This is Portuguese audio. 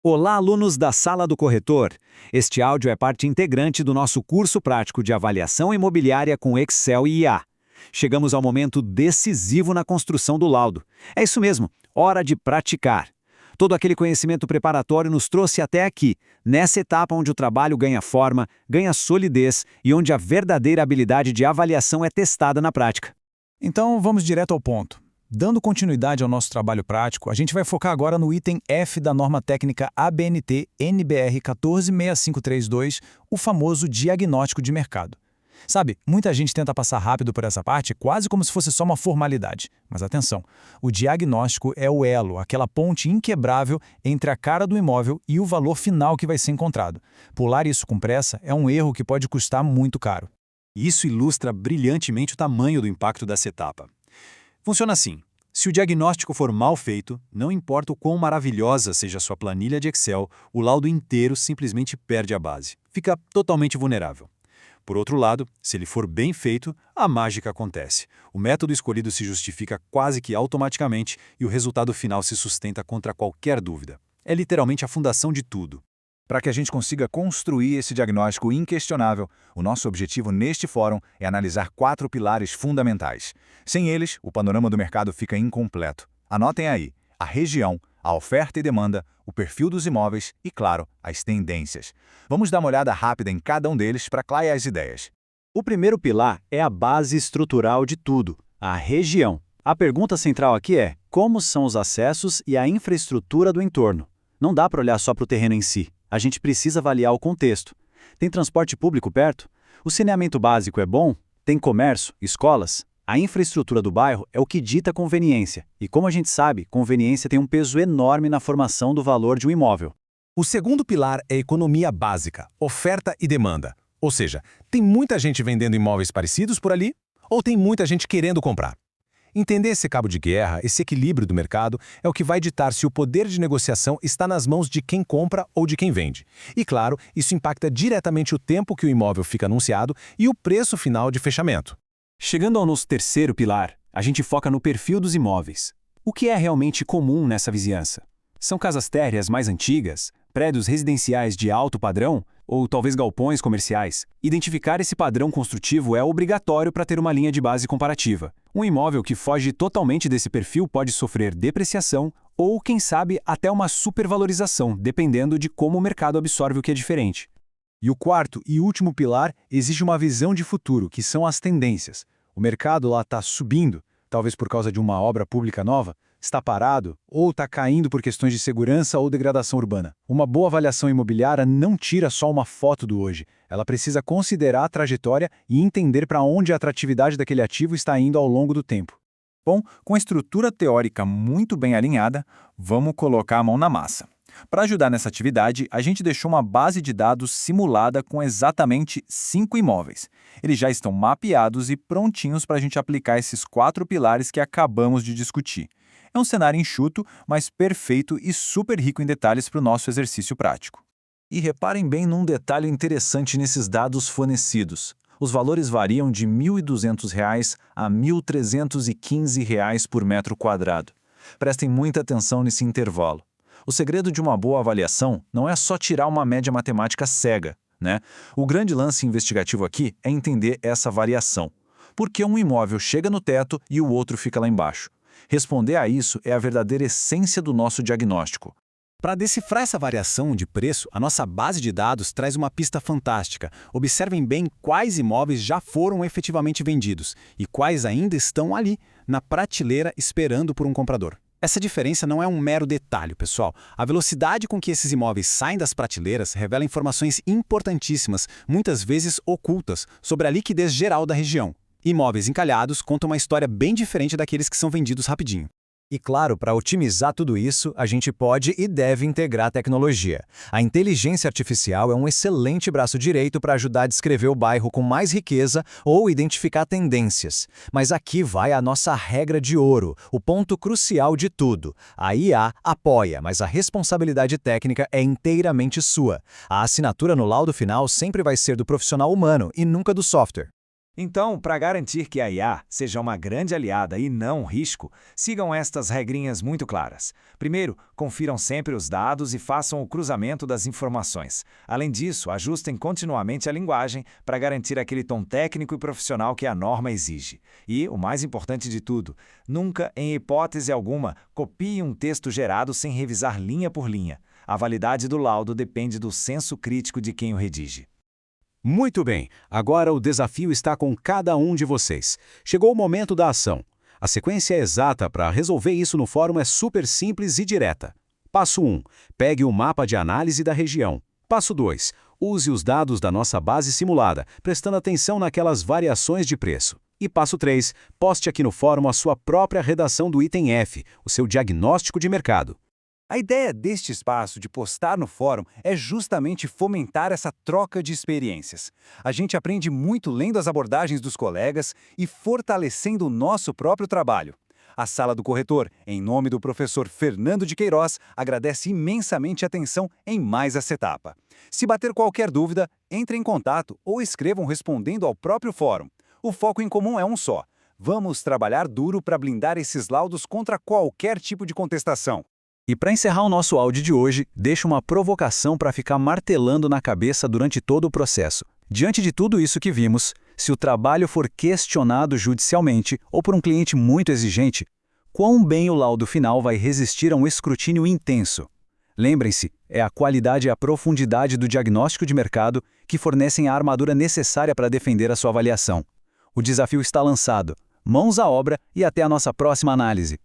Olá, alunos da Sala do Corretor! Este áudio é parte integrante do nosso curso prático de avaliação imobiliária com Excel e IA. Chegamos ao momento decisivo na construção do laudo. É isso mesmo, hora de praticar. Todo aquele conhecimento preparatório nos trouxe até aqui, nessa etapa onde o trabalho ganha forma, ganha solidez e onde a verdadeira habilidade de avaliação é testada na prática. Então, vamos direto ao ponto. Dando continuidade ao nosso trabalho prático, a gente vai focar agora no item F da norma técnica ABNT NBR 146532, o famoso diagnóstico de mercado. Sabe, muita gente tenta passar rápido por essa parte, quase como se fosse só uma formalidade. Mas atenção, o diagnóstico é o elo, aquela ponte inquebrável entre a cara do imóvel e o valor final que vai ser encontrado. Pular isso com pressa é um erro que pode custar muito caro. Isso ilustra brilhantemente o tamanho do impacto dessa etapa. Funciona assim: se o diagnóstico for mal feito, não importa o quão maravilhosa seja a sua planilha de Excel, o laudo inteiro simplesmente perde a base. Fica totalmente vulnerável. Por outro lado, se ele for bem feito, a mágica acontece. O método escolhido se justifica quase que automaticamente e o resultado final se sustenta contra qualquer dúvida. É literalmente a fundação de tudo. Para que a gente consiga construir esse diagnóstico inquestionável, o nosso objetivo neste fórum é analisar 4 pilares fundamentais. Sem eles, o panorama do mercado fica incompleto. Anotem aí: a região, a oferta e demanda, o perfil dos imóveis e, claro, as tendências. Vamos dar uma olhada rápida em cada um deles para clarear as ideias. O primeiro pilar é a base estrutural de tudo, a região. A pergunta central aqui é: como são os acessos e a infraestrutura do entorno? Não dá para olhar só para o terreno em si. A gente precisa avaliar o contexto. Tem transporte público perto? O saneamento básico é bom? Tem comércio, escolas? A infraestrutura do bairro é o que dita conveniência. E como a gente sabe, conveniência tem um peso enorme na formação do valor de um imóvel. O segundo pilar é economia básica, oferta e demanda. Ou seja, tem muita gente vendendo imóveis parecidos por ali ou tem muita gente querendo comprar? Entender esse cabo de guerra, esse equilíbrio do mercado, é o que vai ditar se o poder de negociação está nas mãos de quem compra ou de quem vende. E, claro, isso impacta diretamente o tempo que o imóvel fica anunciado e o preço final de fechamento. Chegando ao nosso terceiro pilar, a gente foca no perfil dos imóveis. O que é realmente comum nessa vizinhança? São casas térreas mais antigas, prédios residenciais de alto padrão ou talvez galpões comerciais? Identificar esse padrão construtivo é obrigatório para ter uma linha de base comparativa. Um imóvel que foge totalmente desse perfil pode sofrer depreciação ou, quem sabe, até uma supervalorização, dependendo de como o mercado absorve o que é diferente. E o quarto e último pilar exige uma visão de futuro, que são as tendências. O mercado lá está subindo, talvez por causa de uma obra pública nova, está parado ou está caindo por questões de segurança ou degradação urbana. Uma boa avaliação imobiliária não tira só uma foto do hoje. Ela precisa considerar a trajetória e entender para onde a atratividade daquele ativo está indo ao longo do tempo. Bom, com a estrutura teórica muito bem alinhada, vamos colocar a mão na massa. Para ajudar nessa atividade, a gente deixou uma base de dados simulada com exatamente 5 imóveis. Eles já estão mapeados e prontinhos para a gente aplicar esses 4 pilares que acabamos de discutir. É um cenário enxuto, mas perfeito e super rico em detalhes para o nosso exercício prático. E reparem bem num detalhe interessante nesses dados fornecidos. Os valores variam de R$ 1.200 a R$ 1.315 por metro quadrado. Prestem muita atenção nesse intervalo. O segredo de uma boa avaliação não é só tirar uma média matemática cega, né? O grande lance investigativo aqui é entender essa variação. Por que um imóvel chega no teto e o outro fica lá embaixo? Responder a isso é a verdadeira essência do nosso diagnóstico. Para decifrar essa variação de preço, a nossa base de dados traz uma pista fantástica. Observem bem quais imóveis já foram efetivamente vendidos e quais ainda estão ali, na prateleira, esperando por um comprador. Essa diferença não é um mero detalhe, pessoal. A velocidade com que esses imóveis saem das prateleiras revela informações importantíssimas, muitas vezes ocultas, sobre a liquidez geral da região. Imóveis encalhados contam uma história bem diferente daqueles que são vendidos rapidinho. E claro, para otimizar tudo isso, a gente pode e deve integrar a tecnologia. A inteligência artificial é um excelente braço direito para ajudar a descrever o bairro com mais riqueza ou identificar tendências. Mas aqui vai a nossa regra de ouro, o ponto crucial de tudo. A IA apoia, mas a responsabilidade técnica é inteiramente sua. A assinatura no laudo final sempre vai ser do profissional humano e nunca do software. Então, para garantir que a IA seja uma grande aliada e não um risco, sigam estas regrinhas muito claras. Primeiro, confiram sempre os dados e façam o cruzamento das informações. Além disso, ajustem continuamente a linguagem para garantir aquele tom técnico e profissional que a norma exige. E, o mais importante de tudo, nunca, em hipótese alguma, copie um texto gerado sem revisar linha por linha. A validade do laudo depende do senso crítico de quem o redige. Muito bem, agora o desafio está com cada um de vocês. Chegou o momento da ação. A sequência exata para resolver isso no fórum é super simples e direta. Passo 1. Pegue o mapa de análise da região. Passo 2. Use os dados da nossa base simulada, prestando atenção naquelas variações de preço. E passo 3. Poste aqui no fórum a sua própria redação do item F, o seu diagnóstico de mercado. A ideia deste espaço de postar no fórum é justamente fomentar essa troca de experiências. A gente aprende muito lendo as abordagens dos colegas e fortalecendo o nosso próprio trabalho. A Sala do Corretor, em nome do professor Fernando de Queiroz, agradece imensamente a atenção em mais essa etapa. Se bater qualquer dúvida, entre em contato ou escrevam respondendo ao próprio fórum. O foco em comum é um só. Vamos trabalhar duro para blindar esses laudos contra qualquer tipo de contestação. E para encerrar o nosso áudio de hoje, deixo uma provocação para ficar martelando na cabeça durante todo o processo. Diante de tudo isso que vimos, se o trabalho for questionado judicialmente ou por um cliente muito exigente, quão bem o laudo final vai resistir a um escrutínio intenso? Lembrem-se, é a qualidade e a profundidade do diagnóstico de mercado que fornecem a armadura necessária para defender a sua avaliação. O desafio está lançado. Mãos à obra e até a nossa próxima análise.